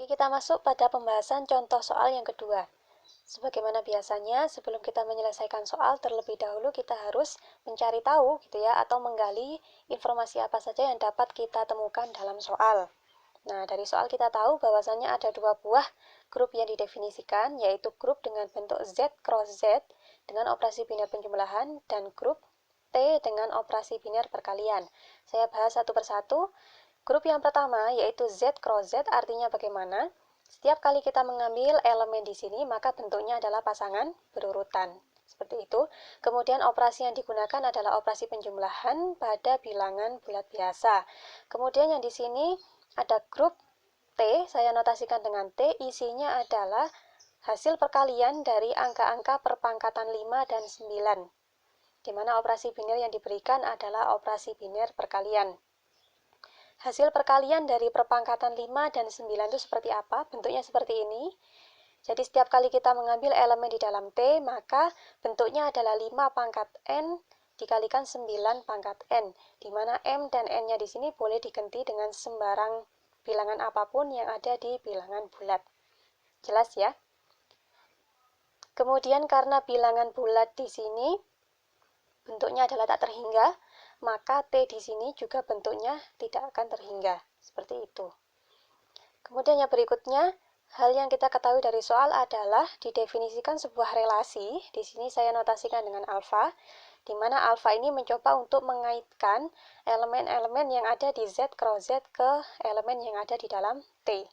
Oke, kita masuk pada pembahasan contoh soal yang kedua. Sebagaimana biasanya, sebelum kita menyelesaikan soal, terlebih dahulu kita harus mencari tahu gitu ya, atau menggali informasi apa saja yang dapat kita temukan dalam soal. Nah, dari soal kita tahu bahwasannya ada dua buah grup yang didefinisikan, yaitu grup dengan bentuk Z cross Z dengan operasi biner penjumlahan dan grup T dengan operasi biner perkalian. Saya bahas satu persatu. Grup yang pertama yaitu Z cross Z, artinya bagaimana? Setiap kali kita mengambil elemen di sini, maka bentuknya adalah pasangan berurutan. Seperti itu. Kemudian operasi yang digunakan adalah operasi penjumlahan pada bilangan bulat biasa. Kemudian yang di sini ada grup T, saya notasikan dengan T, isinya adalah hasil perkalian dari angka-angka perpangkatan 5 dan 9. Di mana operasi biner yang diberikan adalah operasi biner perkalian. Hasil perkalian dari perpangkatan 5 dan 9 itu seperti apa? Bentuknya seperti ini. Jadi setiap kali kita mengambil elemen di dalam T, maka bentuknya adalah 5 pangkat N dikalikan 9 pangkat N, di mana M dan N-nya di sini boleh diganti dengan sembarang bilangan apapun yang ada di bilangan bulat. Jelas ya? Kemudian karena bilangan bulat di sini bentuknya adalah tak terhingga, maka T di sini juga bentuknya tidak akan terhingga. Seperti itu. Kemudian yang berikutnya, hal yang kita ketahui dari soal adalah didefinisikan sebuah relasi. Di sini saya notasikan dengan alfa, di mana alfa ini mencoba untuk mengaitkan elemen-elemen yang ada di Z cross Z ke elemen yang ada di dalam T.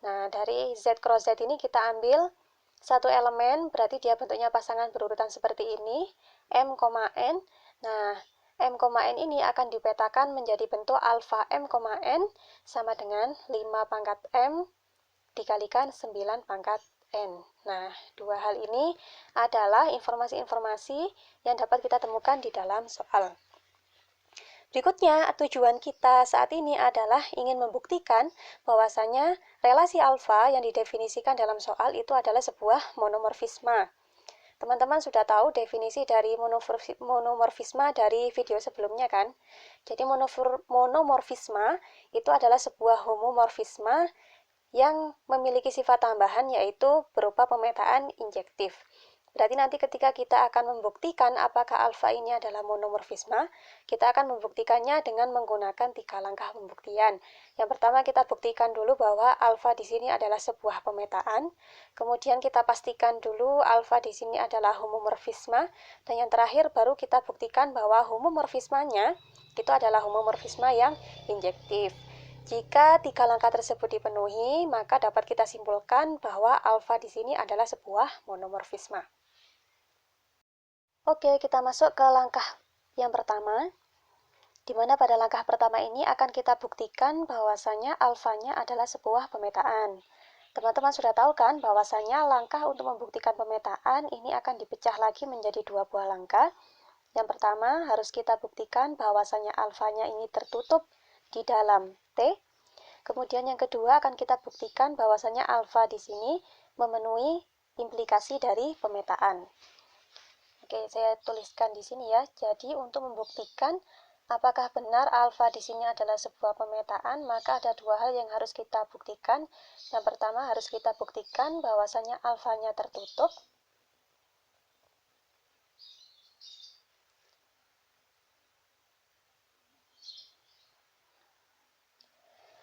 Nah, dari Z cross Z ini kita ambil satu elemen, berarti dia bentuknya pasangan berurutan seperti ini, M, N. Nah, M, N ini akan dipetakan menjadi bentuk alfa M, N sama dengan 5 pangkat M dikalikan 9 pangkat N. Nah, dua hal ini adalah informasi-informasi yang dapat kita temukan di dalam soal. Berikutnya, tujuan kita saat ini adalah ingin membuktikan bahwasanya relasi alfa yang didefinisikan dalam soal itu adalah sebuah monomorfisme. Teman-teman sudah tahu definisi dari monomorfisme dari video sebelumnya kan? Jadi monomorfisme itu adalah sebuah homomorfisme yang memiliki sifat tambahan yaitu berupa pemetaan injektif. Berarti nanti ketika kita akan membuktikan apakah alfa ini adalah monomorfisme, kita akan membuktikannya dengan menggunakan 3 langkah pembuktian. Yang pertama kita buktikan dulu bahwa alfa di sini adalah sebuah pemetaan. Kemudian kita pastikan dulu alfa di sini adalah homomorfisme. Dan yang terakhir baru kita buktikan bahwa homomorfismenya itu adalah homomorfisme yang injektif. Jika 3 langkah tersebut dipenuhi, maka dapat kita simpulkan bahwa alfa di sini adalah sebuah monomorfisme. Oke, kita masuk ke langkah yang pertama, di mana pada langkah pertama ini akan kita buktikan bahwasanya alfanya adalah sebuah pemetaan. Teman-teman sudah tahu kan bahwasanya langkah untuk membuktikan pemetaan ini akan dipecah lagi menjadi 2 buah langkah. Yang pertama harus kita buktikan bahwasanya alfanya ini tertutup di dalam T. Kemudian yang kedua akan kita buktikan bahwasanya alfa di sini memenuhi implikasi dari pemetaan. Oke, saya tuliskan di sini ya. Jadi untuk membuktikan apakah benar alfa di sini adalah sebuah pemetaan, maka ada 2 hal yang harus kita buktikan. Yang pertama harus kita buktikan bahwasanya alfanya tertutup.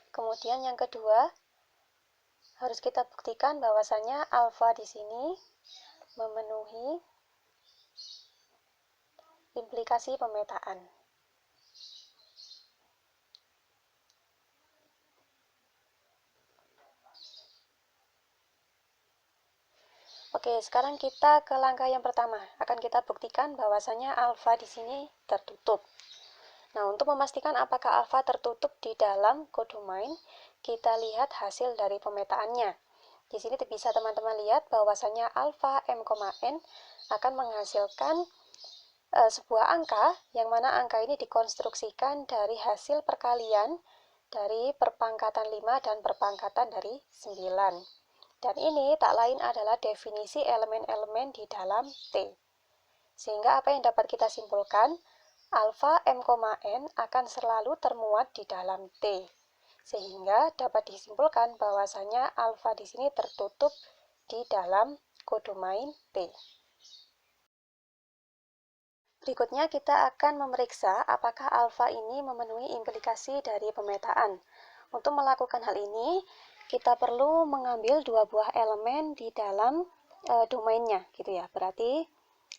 Kemudian yang kedua harus kita buktikan bahwasanya alfa di sini memenuhi implikasi pemetaan. Oke, sekarang kita ke langkah yang pertama. Akan kita buktikan bahwasanya alfa di sini tertutup. Nah, untuk memastikan apakah alfa tertutup di dalam codomain, kita lihat hasil dari pemetaannya. Di sini bisa teman-teman lihat bahwasanya alfa M, N akan menghasilkan sebuah angka, yang mana angka ini dikonstruksikan dari hasil perkalian dari perpangkatan 5 dan perpangkatan dari 9. Dan ini tak lain adalah definisi elemen-elemen di dalam T. Sehingga apa yang dapat kita simpulkan? Alfa M, N akan selalu termuat di dalam T. Sehingga dapat disimpulkan bahwasanya alfa di sini tertutup di dalam kodomain T. Berikutnya kita akan memeriksa apakah alfa ini memenuhi implikasi dari pemetaan. Untuk melakukan hal ini, kita perlu mengambil dua buah elemen di dalam domainnya, gitu ya. Berarti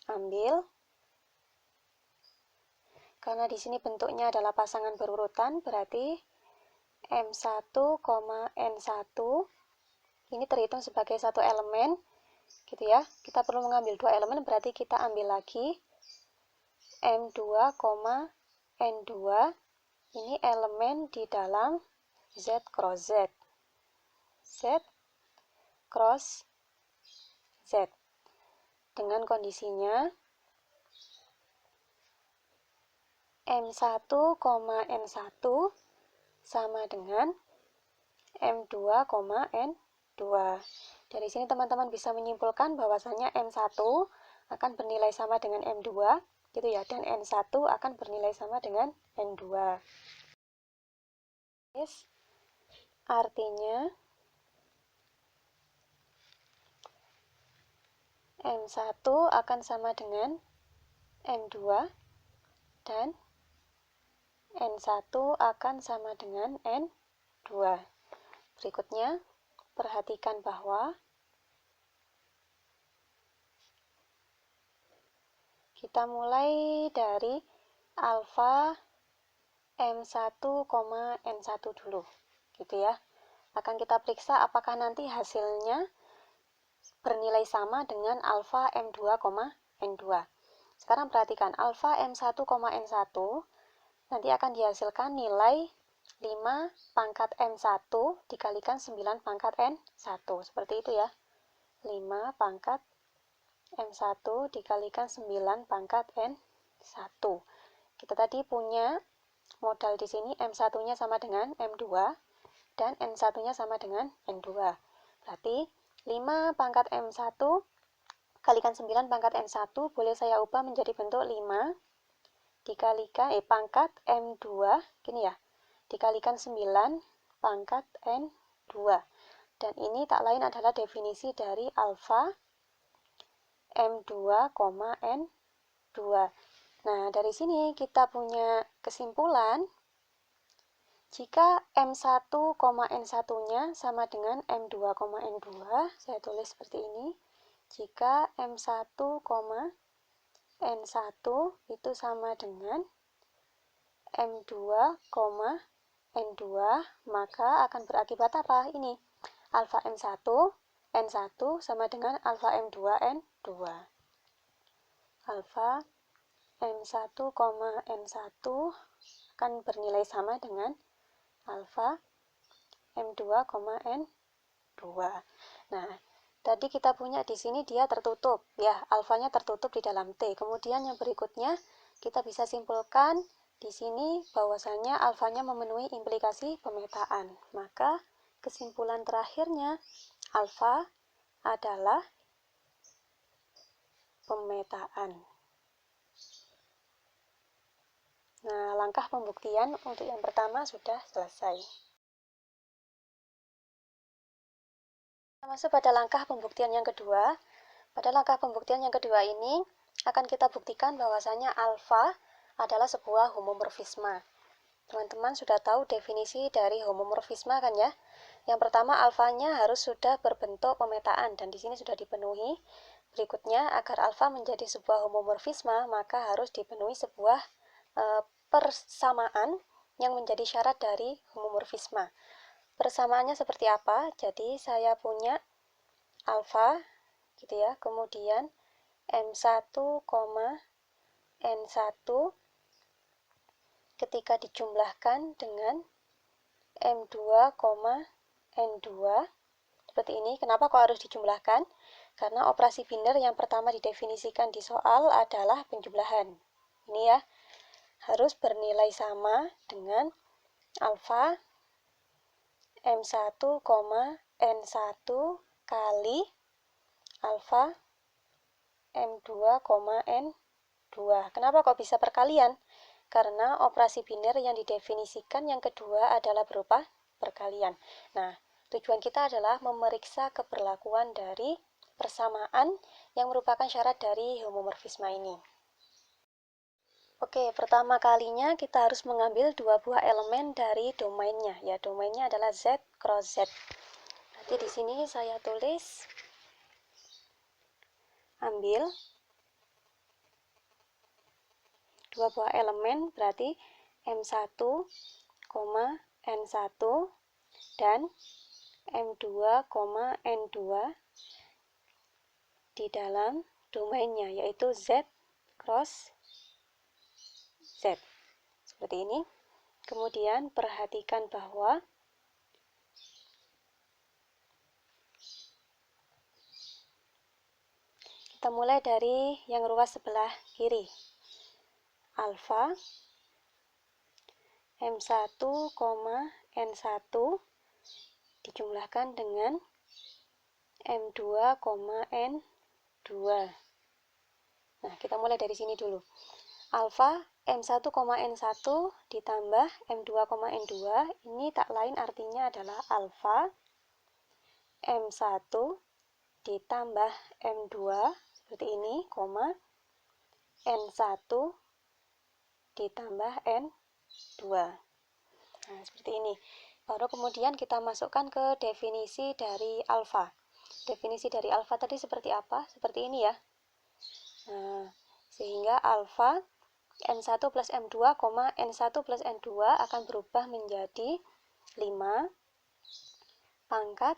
ambil, karena di sini bentuknya adalah pasangan berurutan, berarti M1, N1 ini terhitung sebagai satu elemen, gitu ya. Kita perlu mengambil dua elemen, berarti kita ambil lagi M2, N2 ini elemen di dalam Z cross Z. Z cross Z. Dengan kondisinya M1, N1 sama dengan M2, N2. Dari sini teman-teman bisa menyimpulkan bahwasanya M1 akan bernilai sama dengan M2, gitu ya, dan N1 akan bernilai sama dengan N2. Artinya M1 akan sama dengan M2 dan N1 akan sama dengan N2. Berikutnya, perhatikan bahwa kita mulai dari alfa M1, N1 dulu, gitu ya. Akan kita periksa apakah nanti hasilnya bernilai sama dengan alfa M2, N2. Sekarang perhatikan, alfa M1, N1 nanti akan dihasilkan nilai 5 pangkat M1 dikalikan 9 pangkat N1. Seperti itu ya. 5 pangkat M1 dikalikan 9 pangkat N1. Kita tadi punya modal di sini M1-nya sama dengan M2 dan N1-nya sama dengan N2. Berarti 5 pangkat M1 kalikan 9 pangkat N1 boleh saya ubah menjadi bentuk 5 dikalikan pangkat M2 gini ya. Dikalikan 9 pangkat N2. Dan ini tak lain adalah definisi dari alfa M2, N2. Nah, dari sini kita punya kesimpulan jika M1, N1-nya sama dengan M2, N2, saya tulis seperti ini. Jika M1, N1 itu sama dengan M2, N2, maka akan berakibat apa? Ini, alfa M1, N1 sama dengan alfa M2, N2. Alfa M1, N1 akan bernilai sama dengan alfa M2, N2. Nah, tadi kita punya di sini dia tertutup, ya, alfanya tertutup di dalam T. Kemudian yang berikutnya kita bisa simpulkan di sini bahwasanya alfanya memenuhi implikasi pemetaan. Maka kesimpulan terakhirnya alfa adalah pemetaan. Nah, langkah pembuktian untuk yang pertama sudah selesai. Kita masuk pada langkah pembuktian yang kedua. Pada langkah pembuktian yang kedua ini akan kita buktikan bahwasanya alfa adalah sebuah homomorfisme. Teman-teman sudah tahu definisi dari homomorfisme kan ya? Yang pertama, alfanya harus sudah berbentuk pemetaan dan di sini sudah dipenuhi. Berikutnya, agar alfa menjadi sebuah homomorfisme, maka harus dipenuhi sebuah persamaan yang menjadi syarat dari homomorfisme. Persamaannya seperti apa? Jadi saya punya alfa gitu ya, kemudian M1, N1 ketika dijumlahkan dengan M2, N2 seperti ini. Kenapa kok harus dijumlahkan? Karena operasi binder yang pertama didefinisikan di soal adalah penjumlahan. Ini ya, harus bernilai sama dengan alfa M1, N1 kali alfa M2, N2. Kenapa kok bisa perkalian? Karena operasi biner yang didefinisikan yang kedua adalah berupa perkalian. Nah, tujuan kita adalah memeriksa keberlakuan dari persamaan yang merupakan syarat dari homomorfisme ini. Oke, pertama kalinya kita harus mengambil dua buah elemen dari domainnya. Ya, domainnya adalah Z cross Z. Nanti di sini saya tulis ambil dua buah elemen, berarti M1, N1 dan M2, N2 di dalam domainnya, yaitu Z cross Z. Seperti ini. Kemudian perhatikan bahwa kita mulai dari yang ruas sebelah kiri. Alfa M1, N1 dijumlahkan dengan M2, N2. Nah, kita mulai dari sini dulu. Alfa M1, N1 ditambah M2, N2, ini tak lain artinya adalah alfa M1 ditambah M2, seperti ini, N1 ditambah N2. Nah, seperti ini. Baru kemudian kita masukkan ke definisi dari alfa. Definisi dari alfa tadi seperti apa? Seperti ini ya. Nah, sehingga alfa M1 plus M2, N1 plus N2 akan berubah menjadi 5 pangkat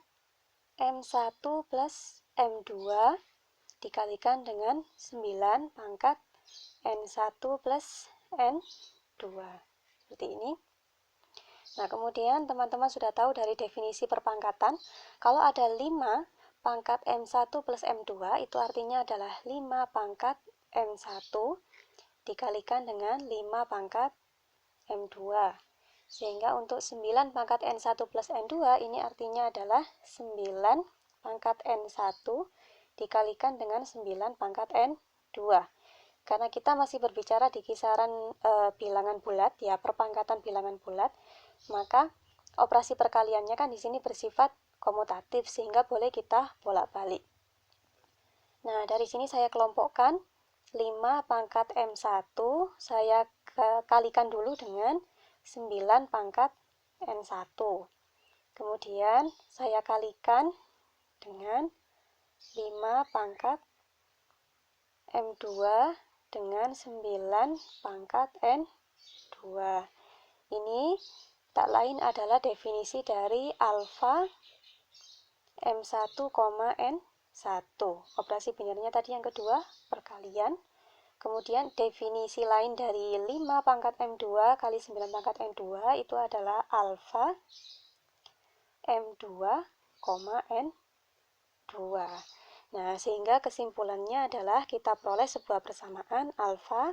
M1 plus M2 dikalikan dengan 9 pangkat N1 plus N2. Seperti ini. Nah, kemudian teman-teman sudah tahu dari definisi perpangkatan, kalau ada 5 pangkat M1 plus M2, itu artinya adalah 5 pangkat M1 dikalikan dengan 5 pangkat M2. Sehingga untuk 9 pangkat N1 plus N2, ini artinya adalah 9 pangkat N1 dikalikan dengan 9 pangkat N2. Karena kita masih berbicara di kisaran bilangan bulat, ya, perpangkatan bilangan bulat, maka operasi perkaliannya kan di sini bersifat komutatif, sehingga boleh kita bolak-balik. Nah, dari sini saya kelompokkan 5 pangkat M1, saya kalikan dulu dengan 9 pangkat N1. Kemudian saya kalikan dengan 5 pangkat M2 dengan 9 pangkat N2. Ini tak lain adalah definisi dari alfa M1, N1. Operasi binarnya tadi yang kedua, perkalian. Kemudian definisi lain dari 5 pangkat M2 kali 9 pangkat N2 itu adalah alfa M2, N2. Nah, sehingga kesimpulannya adalah kita peroleh sebuah persamaan alfa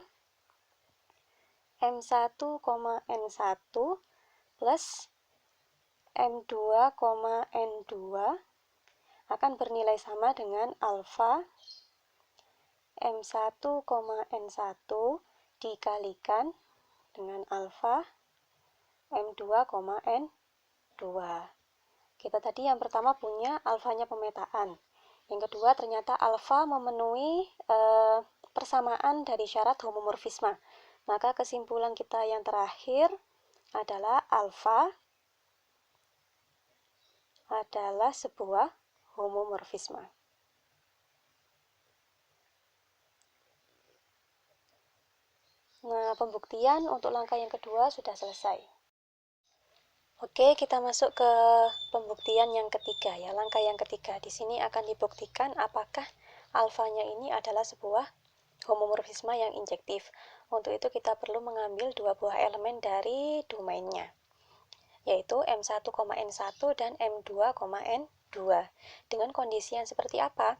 M1, N1 plus M2, N2 akan bernilai sama dengan alfa M1, N1 dikalikan dengan alfa M2, N2. Kita tadi yang pertama punya alfanya pemetaan. Yang kedua ternyata alfa memenuhi persamaan dari syarat homomorfisme. Maka kesimpulan kita yang terakhir adalah alfa adalah sebuah homomorfisme. Nah, pembuktian untuk langkah yang kedua sudah selesai. Oke, kita masuk ke pembuktian yang ketiga ya. Langkah yang ketiga di sini akan dibuktikan apakah alfanya ini adalah sebuah homomorfisme yang injektif. Untuk itu kita perlu mengambil dua buah elemen dari domainnya, yaitu M1, N1 dan M2, N2. Dengan kondisi yang seperti apa?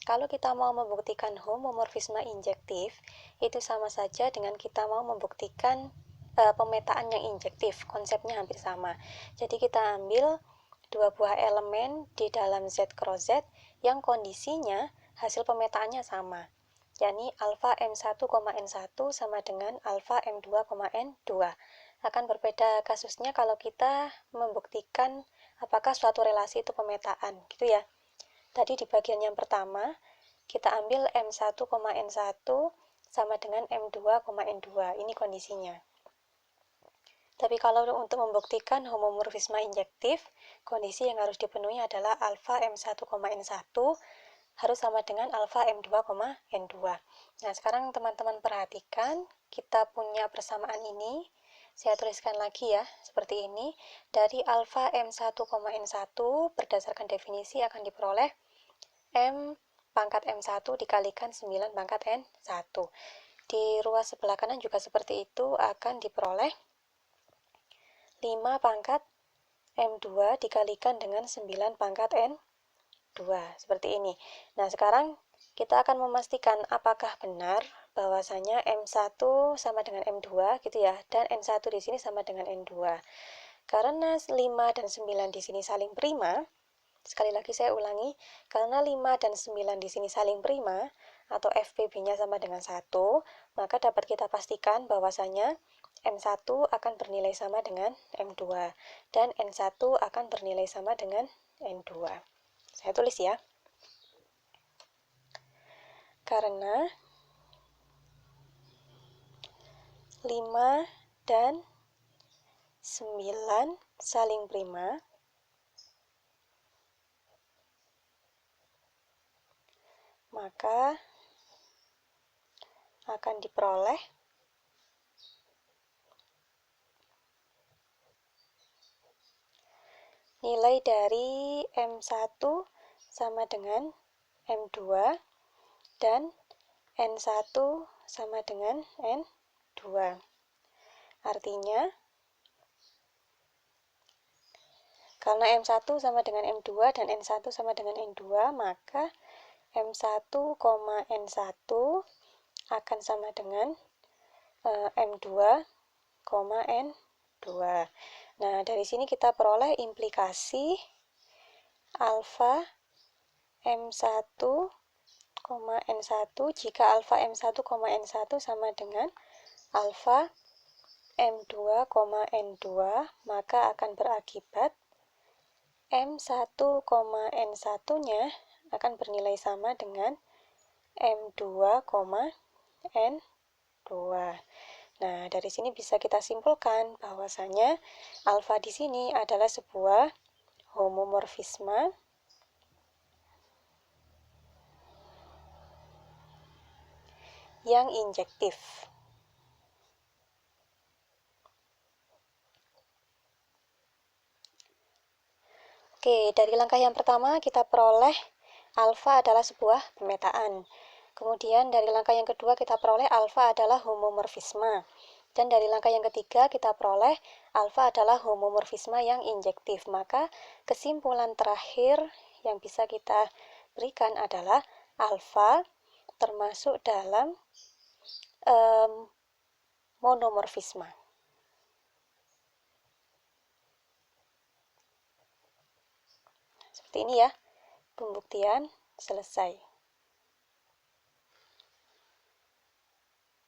Kalau kita mau membuktikan homomorfisme injektif, itu sama saja dengan kita mau membuktikan pemetaan yang injektif. Konsepnya hampir sama. Jadi kita ambil dua buah elemen di dalam Z cross Z yang kondisinya hasil pemetaannya sama, yakni alfa M1, N1 sama dengan alfa M2, N2. akan berbeda kasusnya kalau kita membuktikan apakah suatu relasi itu pemetaan, gitu ya. Tadi di bagian yang pertama, kita ambil M1, N1 sama dengan M2, N2. Ini kondisinya. Tapi kalau untuk membuktikan homomorfisme injektif, kondisi yang harus dipenuhi adalah alfa M1, N1 harus sama dengan alfa M2, N2. Nah, sekarang teman-teman perhatikan, kita punya persamaan ini. Saya tuliskan lagi ya, seperti ini. Dari alfa M1, N1 berdasarkan definisi akan diperoleh M pangkat M1 dikalikan 9 pangkat N1. Di ruas sebelah kanan juga seperti itu, akan diperoleh 5 pangkat M2 dikalikan dengan 9 pangkat N2, seperti ini. Nah, sekarang kita akan memastikan apakah benar bahwasanya M1 sama dengan M2 gitu ya, dan N1 di sini sama dengan N2. Karena 5 dan 9 di sini saling prima, sekali lagi saya ulangi, karena 5 dan 9 di sini saling prima atau FPB-nya sama dengan 1, maka dapat kita pastikan bahwasanya M1 akan bernilai sama dengan M2 dan N1 akan bernilai sama dengan N2. Saya tulis ya. Karena 5 dan 9 saling prima, maka akan diperoleh nilai dari M1 sama dengan M2 dan N1 sama dengan N2. Artinya, karena M1 sama dengan M2 dan N1 sama dengan N2, maka M1, N1 akan sama dengan M2, N2. Nah, dari sini kita peroleh implikasi alfa M1, N1 jika alfa M1, N1 sama dengan alfa M2, N2, maka akan berakibat M1, N1-nya akan bernilai sama dengan M2, N2. Nah, dari sini bisa kita simpulkan bahwasanya alfa di sini adalah sebuah homomorfisme yang injektif. Oke, dari langkah yang pertama kita peroleh alfa adalah sebuah pemetaan. Kemudian dari langkah yang kedua kita peroleh alfa adalah homomorfisme. Dan dari langkah yang ketiga kita peroleh alfa adalah homomorfisme yang injektif. Maka kesimpulan terakhir yang bisa kita berikan adalah alfa termasuk dalam monomorfisme. Seperti ini ya, pembuktian selesai.